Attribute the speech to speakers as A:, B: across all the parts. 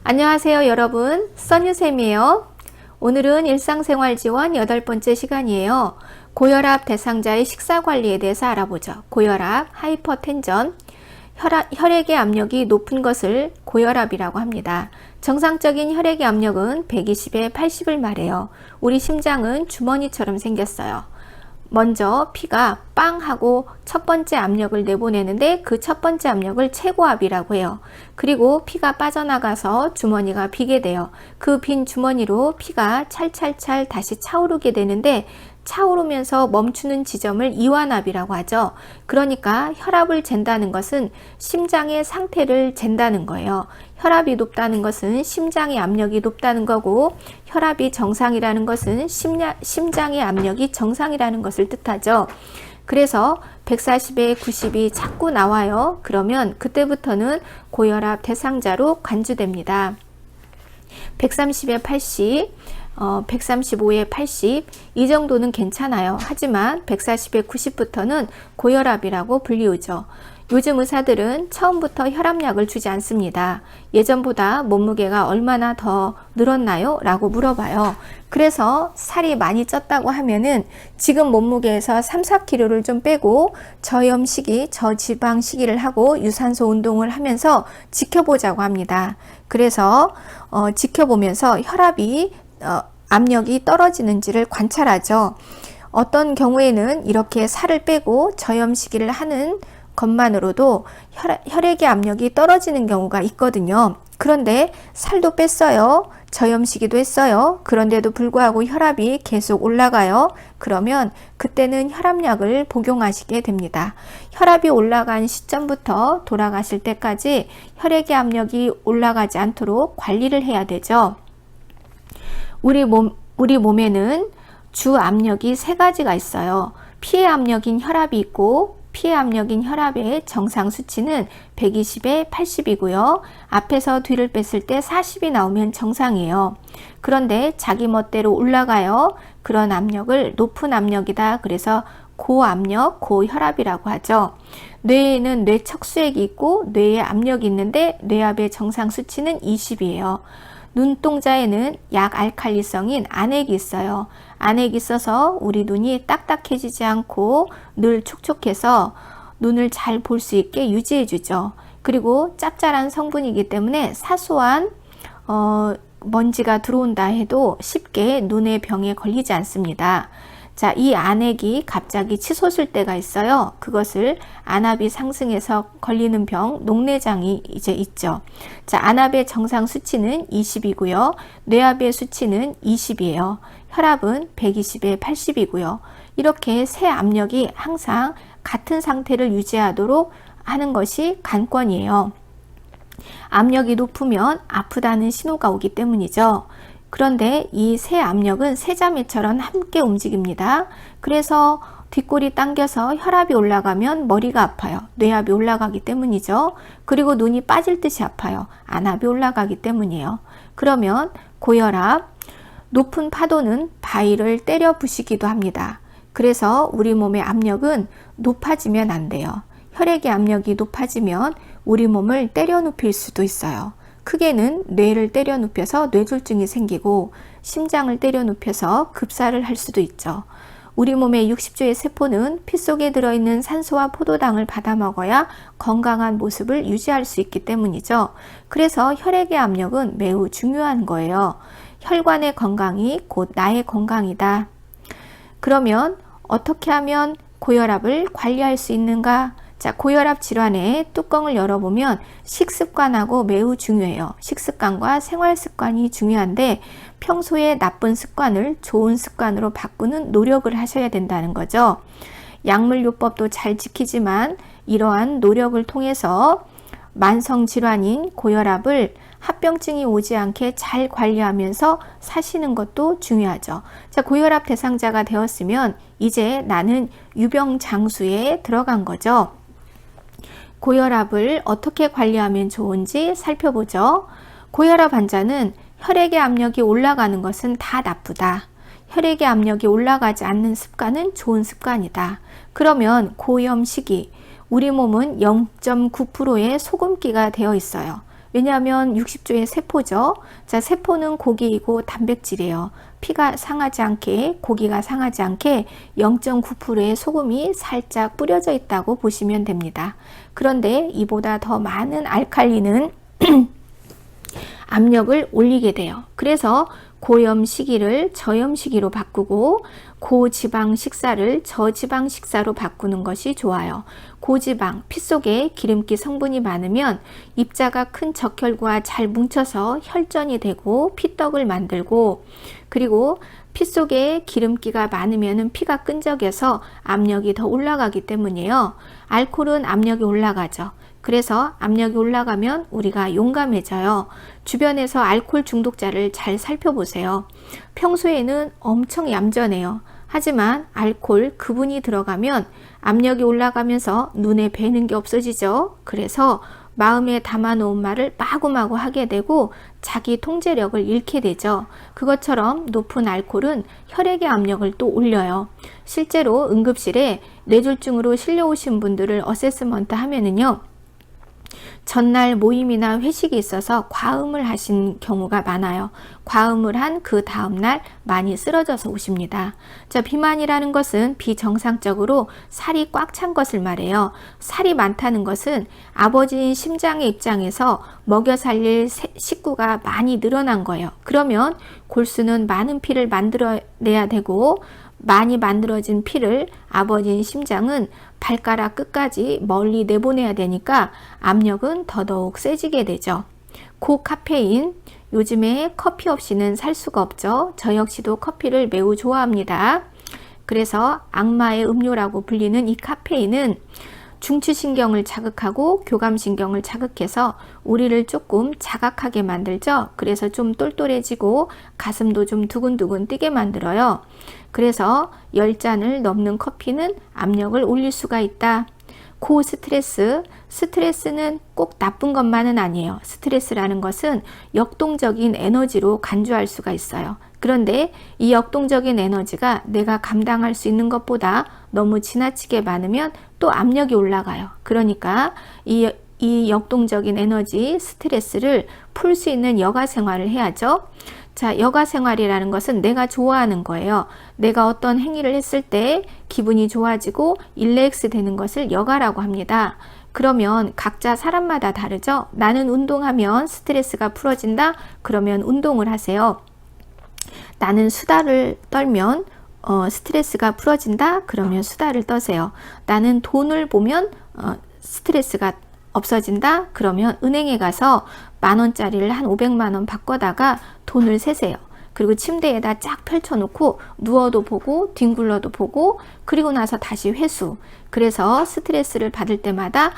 A: 안녕하세요 여러분, 써니쌤이에요. 오늘은 일상생활 지원 8번째 시간이에요. 고혈압 대상자의 식사관리에 대해서 알아보죠. 고혈압, 하이퍼텐전, 혈액의 압력이 높은 것을 고혈압이라고 합니다. 정상적인 혈액의 압력은 120에 80을 말해요. 우리 심장은 주머니처럼 생겼어요. 먼저 피가 빵 하고 첫 번째 압력을 내보내는데 그 첫 번째 압력을 최고압이라고 해요. 그리고 피가 빠져나가서 주머니가 비게 돼요. 그 빈 주머니로 피가 찰찰찰 다시 차오르게 되는데 차오르면서 멈추는 지점을 이완압이라고 하죠. 그러니까 혈압을 잰다는 것은 심장의 상태를 잰다는 거예요. 혈압이 높다는 것은 심장의 압력이 높다는 거고, 혈압이 정상이라는 것은 심장의 압력이 정상이라는 것을 뜻하죠. 그래서 140에 90이 자꾸 나와요. 그러면 그때부터는 고혈압 대상자로 간주됩니다. 130에 80, 135에 80, 이 정도는 괜찮아요. 하지만 140에 90부터는 고혈압이라고 불리우죠. 요즘 의사들은 처음부터 혈압약을 주지 않습니다. 예전보다 몸무게가 얼마나 더 늘었나요? 라고 물어봐요. 그래서 살이 많이 쪘다고 하면은 지금 몸무게에서 3, 4kg를 좀 빼고 저염식이, 저지방식이를 하고 유산소 운동을 하면서 지켜보자고 합니다. 그래서 지켜보면서 혈압이 압력이 떨어지는지를 관찰하죠. 어떤 경우에는 이렇게 살을 빼고 저염식이를 하는 것만으로도 혈액의 압력이 떨어지는 경우가 있거든요. 그런데 살도 뺐어요. 저염식이도 했어요. 그런데도 불구하고 혈압이 계속 올라가요. 그러면 그때는 혈압약을 복용하시게 됩니다. 혈압이 올라간 시점부터 돌아가실 때까지 혈액의 압력이 올라가지 않도록 관리를 해야 되죠. 우리 몸에는 주 압력이 3가지가 있어요. 피의 압력인 혈압이 있고, 피의 압력인 혈압의 정상 수치는 120에 80이고요. 앞에서 뒤를 뺐을 때 40이 나오면 정상이에요. 그런데 자기 멋대로 올라가요. 그런 압력을 높은 압력이다. 그래서 고압력, 고혈압이라고 하죠. 뇌에는 뇌척수액이 있고 뇌에 압력이 있는데 뇌압의 정상 수치는 20이에요. 눈동자에는 약알칼리성인 안액이 있어요. 안액이 있어서 우리 눈이 딱딱해지지 않고 늘 촉촉해서 눈을 잘 볼 수 있게 유지해 주죠. 그리고 짭짤한 성분이기 때문에 사소한 먼지가 들어온다 해도 쉽게 눈의 병에 걸리지 않습니다. 자, 이 안액이 갑자기 치솟을 때가 있어요. 그것을 안압이 상승해서 걸리는 병, 녹내장이 이제 있죠. 자, 안압의 정상 수치는 20이고요. 뇌압의 수치는 20이에요. 혈압은 120에 80이고요. 이렇게 세 압력이 항상 같은 상태를 유지하도록 하는 것이 관건이에요. 압력이 높으면 아프다는 신호가 오기 때문이죠. 그런데 이 세 압력은 세자매처럼 함께 움직입니다. 그래서 뒷골이 당겨서 혈압이 올라가면 머리가 아파요. 뇌압이 올라가기 때문이죠. 그리고 눈이 빠질 듯이 아파요. 안압이 올라가기 때문이에요. 그러면 고혈압, 높은 파도는 바위를 때려 부시기도 합니다. 그래서 우리 몸의 압력은 높아지면 안 돼요. 혈액의 압력이 높아지면 우리 몸을 때려 눕힐 수도 있어요. 크게는 뇌를 때려 눕혀서 뇌졸중이 생기고 심장을 때려 눕혀서 급사를 할 수도 있죠. 우리 몸의 60조의 세포는 피 속에 들어있는 산소와 포도당을 받아 먹어야 건강한 모습을 유지할 수 있기 때문이죠. 그래서 혈액의 압력은 매우 중요한 거예요. 혈관의 건강이 곧 나의 건강이다. 그러면 어떻게 하면 고혈압을 관리할 수 있는가? 자, 고혈압 질환의 뚜껑을 열어보면 식습관하고 매우 중요해요. 식습관과 생활습관이 중요한데 평소에 나쁜 습관을 좋은 습관으로 바꾸는 노력을 하셔야 된다는 거죠. 약물요법도 잘 지키지만 이러한 노력을 통해서 만성질환인 고혈압을 합병증이 오지 않게 잘 관리하면서 사시는 것도 중요하죠. 자, 고혈압 대상자가 되었으면 이제 나는 유병장수에 들어간 거죠. 고혈압을 어떻게 관리하면 좋은지 살펴보죠. 고혈압 환자는 혈액의 압력이 올라가는 것은 다 나쁘다. 혈액의 압력이 올라가지 않는 습관은 좋은 습관이다. 그러면 고염 시기, 우리 몸은 0.9%의 소금기가 되어 있어요. 왜냐하면 60조의 세포죠. 자, 세포는 고기이고 단백질이에요. 피가 상하지 않게, 고기가 상하지 않게 0.9%의 소금이 살짝 뿌려져 있다고 보시면 됩니다. 그런데 이보다 더 많은 알칼리는 압력을 올리게 돼요. 그래서 고염 시기를 저염 시기로 바꾸고 고지방 식사를 저지방 식사로 바꾸는 것이 좋아요. 고지방, 피 속에 기름기 성분이 많으면 입자가 큰 적혈구와 잘 뭉쳐서 혈전이 되고 피떡을 만들고, 그리고 피 속에 기름기가 많으면 피가 끈적여서 압력이 더 올라가기 때문이에요. 알코올은 압력이 올라가죠. 그래서 압력이 올라가면 우리가 용감해져요. 주변에서 알코올 중독자를 잘 살펴보세요. 평소에는 엄청 얌전해요. 하지만 알코올 그분이 들어가면 압력이 올라가면서 눈에 뵈는 게 없어지죠. 그래서 마음에 담아놓은 말을 마구마구 하게 되고 자기 통제력을 잃게 되죠. 그것처럼 높은 알코올은 혈액의 압력을 또 올려요. 실제로 응급실에 뇌졸중으로 실려오신 분들을 어세스먼트 하면은요, 전날 모임이나 회식이 있어서 과음을 하신 경우가 많아요. 과음을 한 그 다음날 많이 쓰러져서 오십니다. 자, 비만이라는 것은 비정상적으로 살이 꽉 찬 것을 말해요. 살이 많다는 것은 아버지인 심장의 입장에서 먹여 살릴 식구가 많이 늘어난 거예요. 그러면 골수는 많은 피를 만들어내야 되고, 많이 만들어진 피를 아버지인 심장은 발가락 끝까지 멀리 내보내야 되니까 압력은 더더욱 세지게 되죠. 고카페인, 요즘에 커피 없이는 살 수가 없죠. 저 역시도 커피를 매우 좋아합니다. 그래서 악마의 음료라고 불리는 이 카페인은 중추신경을 자극하고 교감신경을 자극해서 우리를 조금 자각하게 만들죠. 그래서 좀 똘똘해지고 가슴도 좀 두근두근 뛰게 만들어요. 그래서 10잔을 넘는 커피는 압력을 올릴 수가 있다. 고스트레스, 스트레스는 꼭 나쁜 것만은 아니에요. 스트레스라는 것은 역동적인 에너지로 간주할 수가 있어요. 그런데 이 역동적인 에너지가 내가 감당할 수 있는 것보다 너무 지나치게 많으면 또 압력이 올라가요. 그러니까 이 역동적인 에너지, 스트레스를 풀 수 있는 여가 생활을 해야죠. 자, 여가 생활이라는 것은 내가 좋아하는 거예요. 내가 어떤 행위를 했을 때 기분이 좋아지고 릴렉스 되는 것을 여가라고 합니다. 그러면 각자 사람마다 다르죠. 나는 운동하면 스트레스가 풀어진다? 그러면 운동을 하세요. 나는 수다를 떨면 스트레스가 풀어진다? 그러면 수다를 떠세요. 나는 돈을 보면 스트레스가 없어진다? 그러면 은행에 가서 10,000원짜리를 한 500만 원 바꿔다가 돈을 세세요. 그리고 침대에다 쫙 펼쳐놓고 누워도 보고 뒹굴러도 보고, 그리고 나서 다시 회수. 그래서 스트레스를 받을 때마다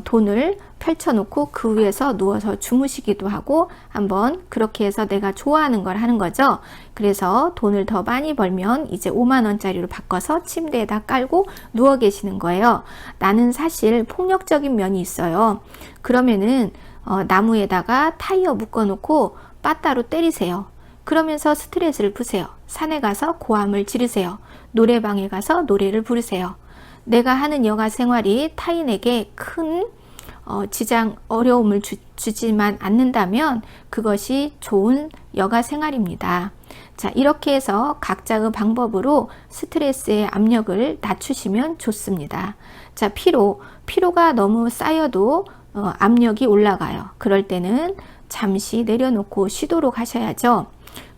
A: 돈을 펼쳐놓고 그 위에서 누워서 주무시기도 하고, 한번 그렇게 해서 내가 좋아하는 걸 하는 거죠. 그래서 돈을 더 많이 벌면 이제 5만 원짜리로 바꿔서 침대에다 깔고 누워 계시는 거예요. 나는 사실 폭력적인 면이 있어요. 그러면은 나무에다가 타이어 묶어놓고 빠따로 때리세요. 그러면서 스트레스를 푸세요. 산에 가서 고함을 지르세요. 노래방에 가서 노래를 부르세요. 내가 하는 여가 생활이 타인에게 큰 지장, 어려움을 주지만 않는다면 그것이 좋은 여가 생활입니다. 자, 이렇게 해서 각자의 방법으로 스트레스의 압력을 낮추시면 좋습니다. 자, 피로가 너무 쌓여도 압력이 올라가요. 그럴 때는 잠시 내려놓고 쉬도록 하셔야죠.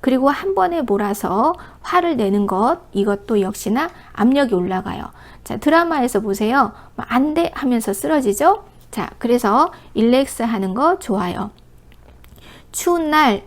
A: 그리고 한 번에 몰아서 화를 내는 이것도 역시나 압력이 올라가요. 자, 드라마에서 보세요. 안 돼 하면서 쓰러지죠. 자, 그래서 릴렉스 하는 거 좋아요. 추운 날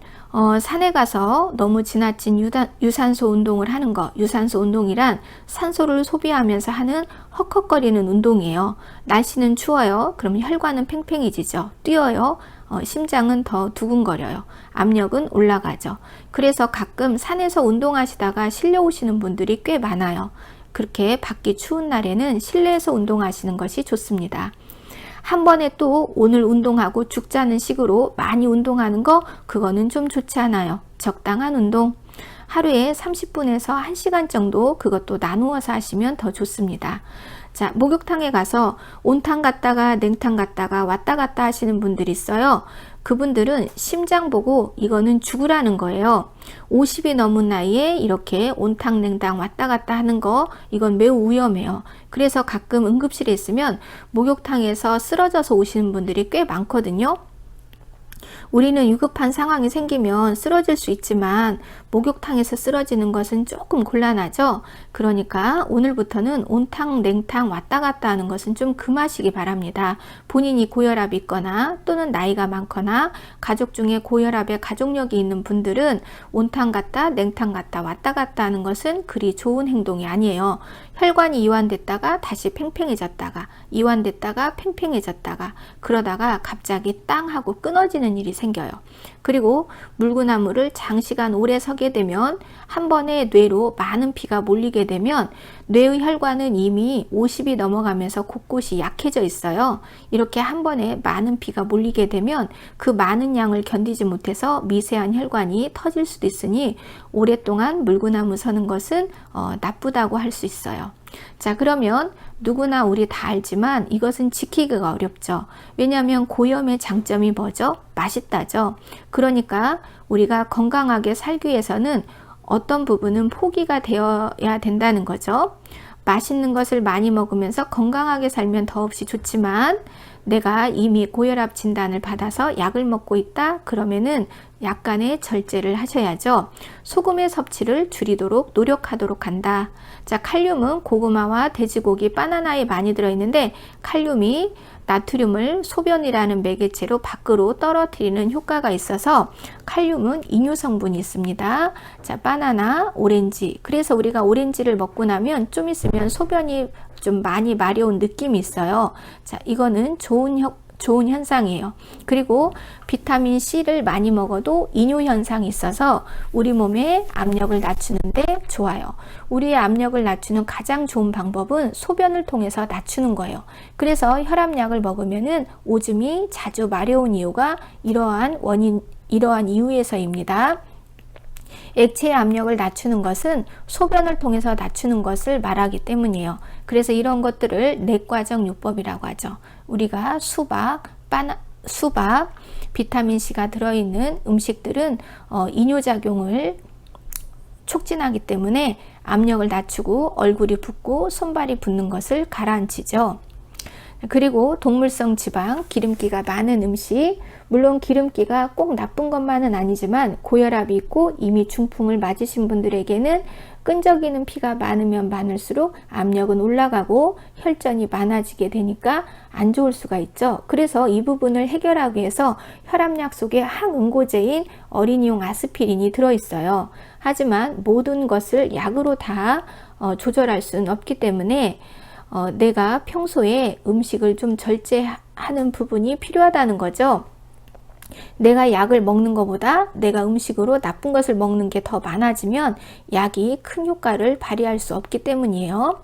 A: 산에 가서 너무 지나친 유산소 운동을 하는 거. 유산소 운동이란 산소를 소비하면서 하는 헉헉거리는 운동이에요. 날씨는 추워요. 그럼 혈관은 팽팽해지죠. 뛰어요. 심장은 더 두근거려요. 압력은 올라가죠. 그래서 가끔 산에서 운동하시다가 실려오시는 분들이 꽤 많아요. 그렇게 밖이 추운 날에는 실내에서 운동하시는 것이 좋습니다. 한 번에 또 오늘 운동하고 죽자는 식으로 많이 운동하는 거, 그거는 좀 좋지 않아요. 적당한 운동. 하루에 30분에서 1시간 정도 그것도 나누어서 하시면 더 좋습니다. 자, 목욕탕에 가서 온탕 갔다가 냉탕 갔다가 왔다 갔다 하시는 분들이 있어요. 그분들은 심장 보고 이거는 죽으라는 거예요. 50이 넘은 나이에 이렇게 온탕 냉탕 왔다 갔다 하는 거, 이건 매우 위험해요. 그래서 가끔 응급실에 있으면 목욕탕에서 쓰러져서 오시는 분들이 꽤 많거든요. 우리는 위급한 상황이 생기면 쓰러질 수 있지만 목욕탕에서 쓰러지는 것은 조금 곤란하죠. 그러니까 오늘부터는 온탕, 냉탕 왔다 갔다 하는 것은 좀 금하시기 바랍니다. 본인이 고혈압이 있거나 또는 나이가 많거나 가족 중에 고혈압에 가족력이 있는 분들은 온탕 갔다, 냉탕 갔다 왔다 갔다 하는 것은 그리 좋은 행동이 아니에요. 혈관이 이완됐다가 다시 팽팽해졌다가 이완됐다가 팽팽해졌다가 그러다가 갑자기 땅 하고 끊어지는 일이 생겨요. 그리고 물구나무를 장시간 오래 서게 되면 한 번에 뇌로 많은 피가 몰리게 되면 뇌의 혈관은 이미 50이 넘어가면서 곳곳이 약해져 있어요. 이렇게 한 번에 많은 피가 몰리게 되면 그 많은 양을 견디지 못해서 미세한 혈관이 터질 수도 있으니 오랫동안 물구나무 서는 것은 나쁘다고 할 수 있어요. 자, 그러면 누구나 우리 다 알지만 이것은 지키기가 어렵죠. 왜냐하면 고염의 장점이 뭐죠? 맛있다죠. 그러니까 우리가 건강하게 살기 위해서는 어떤 부분은 포기가 되어야 된다는 거죠. 맛있는 것을 많이 먹으면서 건강하게 살면 더없이 좋지만 내가 이미 고혈압 진단을 받아서 약을 먹고 있다? 그러면은 약간의 절제를 하셔야죠. 소금의 섭취를 줄이도록 노력하도록 한다. 자, 칼륨은 고구마와 돼지고기, 바나나에 많이 들어있는데 칼륨이 나트륨을 소변이라는 매개체로 밖으로 떨어뜨리는 효과가 있어서 칼륨은 이뇨 성분이 있습니다. 자, 바나나, 오렌지. 그래서 우리가 오렌지를 먹고 나면 좀 있으면 소변이 좀 많이 마려운 느낌이 있어요. 자, 이거는 좋은 현상이에요. 그리고 비타민 C를 많이 먹어도 이뇨 현상이 있어서 우리 몸의 압력을 낮추는데 좋아요. 우리의 압력을 낮추는 가장 좋은 방법은 소변을 통해서 낮추는 거예요. 그래서 혈압약을 먹으면은 오줌이 자주 마려운 이유가 이러한 이유에서입니다. 액체의 압력을 낮추는 것은 소변을 통해서 낮추는 것을 말하기 때문이에요. 그래서 이런 것들을 내과적 요법이라고 하죠. 우리가 수박, 비타민C가 들어있는 음식들은 이뇨작용을 촉진하기 때문에 압력을 낮추고 얼굴이 붓고 손발이 붓는 것을 가라앉히죠. 그리고 동물성 지방, 기름기가 많은 음식, 물론 기름기가 꼭 나쁜 것만은 아니지만 고혈압이 있고 이미 중풍을 맞으신 분들에게는 끈적이는 피가 많으면 많을수록 압력은 올라가고 혈전이 많아지게 되니까 안 좋을 수가 있죠. 그래서 이 부분을 해결하기 위해서 혈압약 속에 항응고제인 어린이용 아스피린이 들어있어요. 하지만 모든 것을 약으로 다 조절할 수는 없기 때문에 내가 평소에 음식을 좀 절제하는 부분이 필요하다는 거죠. 내가 약을 먹는 것보다 내가 음식으로 나쁜 것을 먹는 게 더 많아지면 약이 큰 효과를 발휘할 수 없기 때문이에요.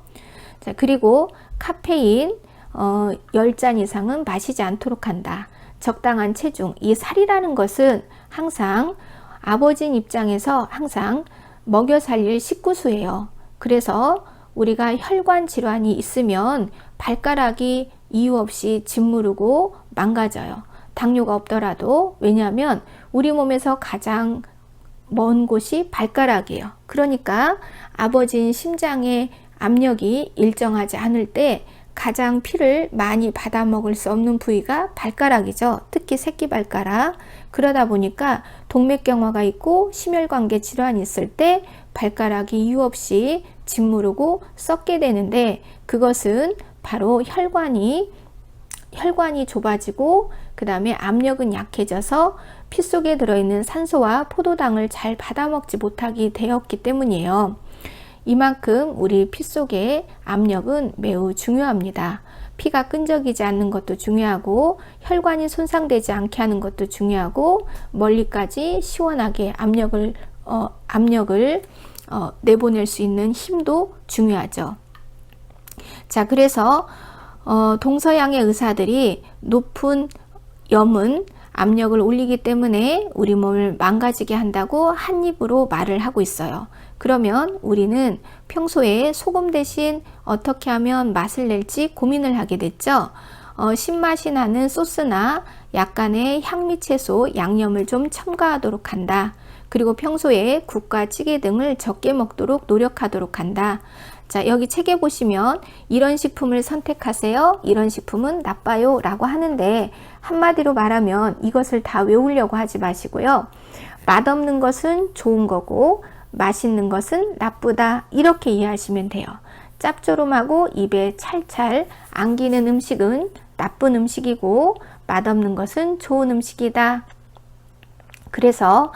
A: 자, 그리고 카페인 10잔 이상은 마시지 않도록 한다. 적당한 체중, 이 살이라는 것은 항상 아버지 입장에서 항상 먹여 살릴 식구수예요. 그래서 우리가 혈관 질환이 있으면 발가락이 이유 없이 짓무르고 망가져요. 당뇨가 없더라도. 왜냐하면 우리 몸에서 가장 먼 곳이 발가락이에요. 그러니까 아버지인 심장의 압력이 일정하지 않을 때 가장 피를 많이 받아 먹을 수 없는 부위가 발가락이죠. 특히 새끼발가락. 그러다 보니까 동맥경화가 있고 심혈관계 질환이 있을 때 발가락이 이유 없이 짓무르고 썩게 되는데 그것은 바로 혈관이 좁아지고 그 다음에 압력은 약해져서 피 속에 들어있는 산소와 포도당을 잘 받아먹지 못하게 되었기 때문이에요. 이만큼 우리 피 속의 압력은 매우 중요합니다. 피가 끈적이지 않는 것도 중요하고 혈관이 손상되지 않게 하는 것도 중요하고 멀리까지 시원하게 압력을 내보낼 수 있는 힘도 중요하죠. 자, 그래서 동서양의 의사들이 높은 염은 압력을 올리기 때문에 우리 몸을 망가지게 한다고 한 입으로 말을 하고 있어요. 그러면 우리는 평소에 소금 대신 어떻게 하면 맛을 낼지 고민을 하게 됐죠. 신맛이 나는 소스나 약간의 향미 채소, 양념을 좀 첨가하도록 한다. 그리고 평소에 국과 찌개 등을 적게 먹도록 노력하도록 한다. 자, 여기 책에 보시면 이런 식품을 선택하세요. 이런 식품은 나빠요. 라고 하는데 한마디로 말하면 이것을 다 외우려고 하지 마시고요. 맛없는 것은 좋은 거고 맛있는 것은 나쁘다. 이렇게 이해하시면 돼요. 짭조름하고 입에 찰찰 안기는 음식은 나쁜 음식이고 맛없는 것은 좋은 음식이다. 그래서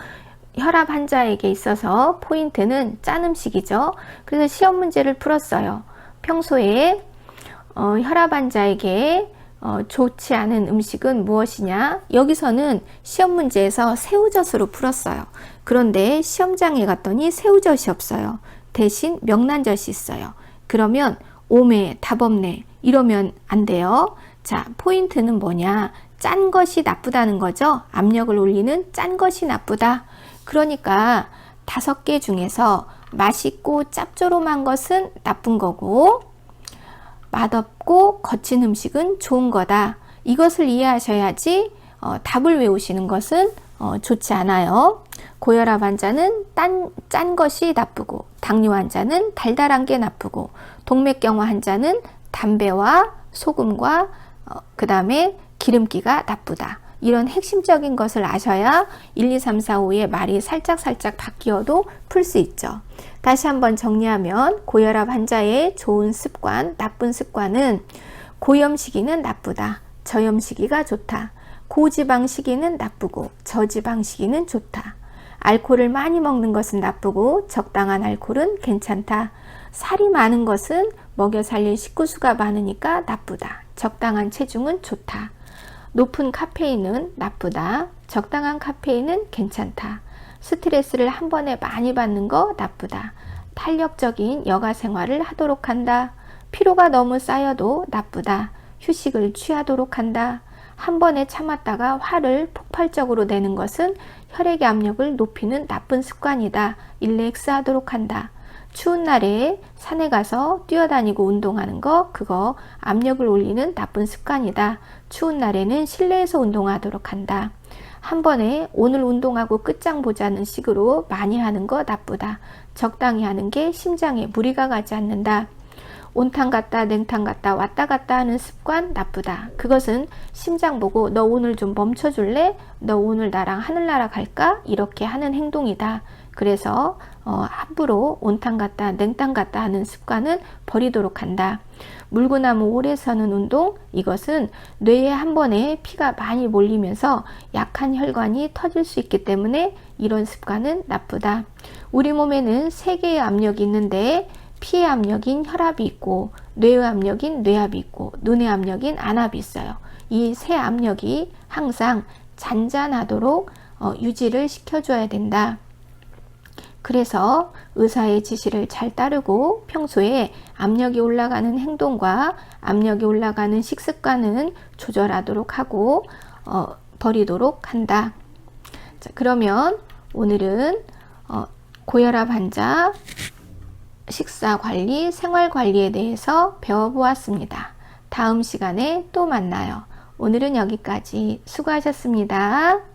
A: 혈압 환자에게 있어서 포인트는 짠 음식이죠. 그래서 시험 문제를 풀었어요. 평소에 혈압 환자에게 좋지 않은 음식은 무엇이냐? 여기서는 시험 문제에서 새우젓으로 풀었어요. 그런데 시험장에 갔더니 새우젓이 없어요. 대신 명란젓이 있어요. 그러면 오매, 답 없네 이러면 안 돼요. 자, 포인트는 뭐냐? 짠 것이 나쁘다는 거죠. 압력을 올리는 짠 것이 나쁘다. 그러니까 5개 중에서 맛있고 짭조름한 것은 나쁜 거고 맛없고 거친 음식은 좋은 거다. 이것을 이해하셔야지 답을 외우시는 것은 좋지 않아요. 고혈압 환자는 짠 것이 나쁘고 당뇨 환자는 달달한 게 나쁘고 동맥경화 환자는 담배와 소금과 그 다음에 기름기가 나쁘다. 이런 핵심적인 것을 아셔야 1, 2, 3, 4, 5의 말이 살짝 바뀌어도 풀 수 있죠. 다시 한번 정리하면 고혈압 환자의 좋은 습관, 나쁜 습관은 고염 시기는 나쁘다. 저염 시기가 좋다. 고지방 시기는 나쁘고 저지방 시기는 좋다. 알코올을 많이 먹는 것은 나쁘고 적당한 알코올은 괜찮다. 살이 많은 것은 먹여 살릴 식구수가 많으니까 나쁘다. 적당한 체중은 좋다. 높은 카페인은 나쁘다. 적당한 카페인은 괜찮다. 스트레스를 한 번에 많이 받는 거 나쁘다. 탄력적인 여가 생활을 하도록 한다. 피로가 너무 쌓여도 나쁘다. 휴식을 취하도록 한다. 한 번에 참았다가 화를 폭발적으로 내는 것은 혈액의 압력을 높이는 나쁜 습관이다. 릴렉스 하도록 한다. 추운 날에 산에 가서 뛰어다니고 운동하는 거, 그거 압력을 올리는 나쁜 습관이다. 추운 날에는 실내에서 운동하도록 한다. 한 번에 오늘 운동하고 끝장 보자는 식으로 많이 하는 거 나쁘다. 적당히 하는 게 심장에 무리가 가지 않는다. 온탕 갔다 냉탕 갔다 왔다 갔다 하는 습관 나쁘다. 그것은 심장 보고 너 오늘 좀 멈춰줄래? 너 오늘 나랑 하늘나라 갈까? 이렇게 하는 행동이다. 그래서 함부로 온탕 갔다 냉탕 갔다 하는 습관은 버리도록 한다. 물구나무 오래 서는 운동, 이것은 뇌에 한 번에 피가 많이 몰리면서 약한 혈관이 터질 수 있기 때문에 이런 습관은 나쁘다. 우리 몸에는 3개의 압력이 있는데 피의 압력인 혈압이 있고 뇌의 압력인 뇌압이 있고 눈의 압력인 안압이 있어요. 이 3 압력이 항상 잔잔하도록 유지를 시켜줘야 된다. 그래서 의사의 지시를 잘 따르고 평소에 압력이 올라가는 행동과 압력이 올라가는 식습관은 조절하도록 하고 버리도록 한다. 자, 그러면 오늘은 고혈압 환자 식사 관리, 생활 관리에 대해서 배워보았습니다. 다음 시간에 또 만나요. 오늘은 여기까지. 수고하셨습니다.